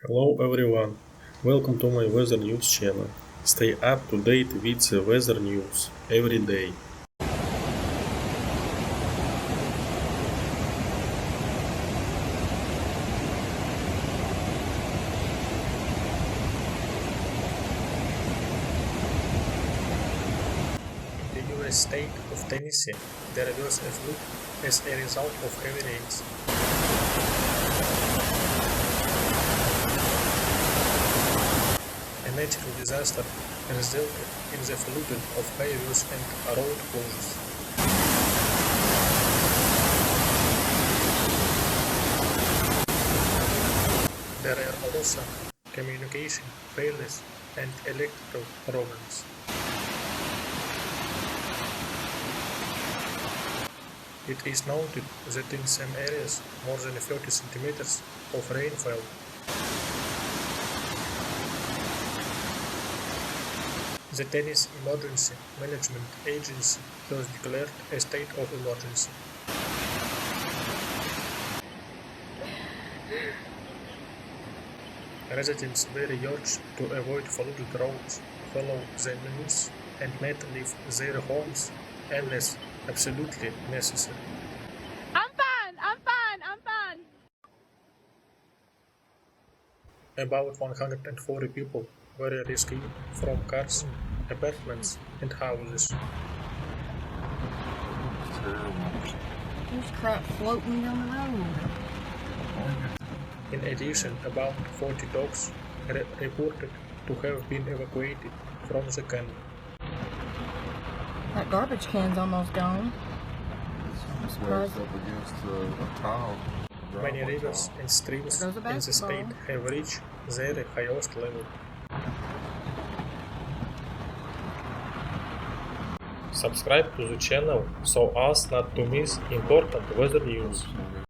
Hello everyone, welcome to my weather news channel. Stay up to date with the weather news every day. In the US state of Tennessee, there was a flood as a result of heavy rains. A natural disaster resulted in the flooding of highways and road closures. There are also communication failures and electrical problems. It is noted that in some areas more than 30 centimeters of rain fell. The Tennessee Emergency Management Agency has declared a state of emergency. Residents were urged to avoid flooded roads, follow the news, and not leave their homes unless absolutely necessary. I'm fine. About 140 people were rescued from cars, apartments, and houses. There's crap floating down the road. In addition, about 40 dogs are reported to have been evacuated from the canyon. That garbage can's almost gone. It's up against a tile. Many rivers and streams There goes a in the state basketball. have reached their highest level. Subscribe to the channel so as not to miss important weather news.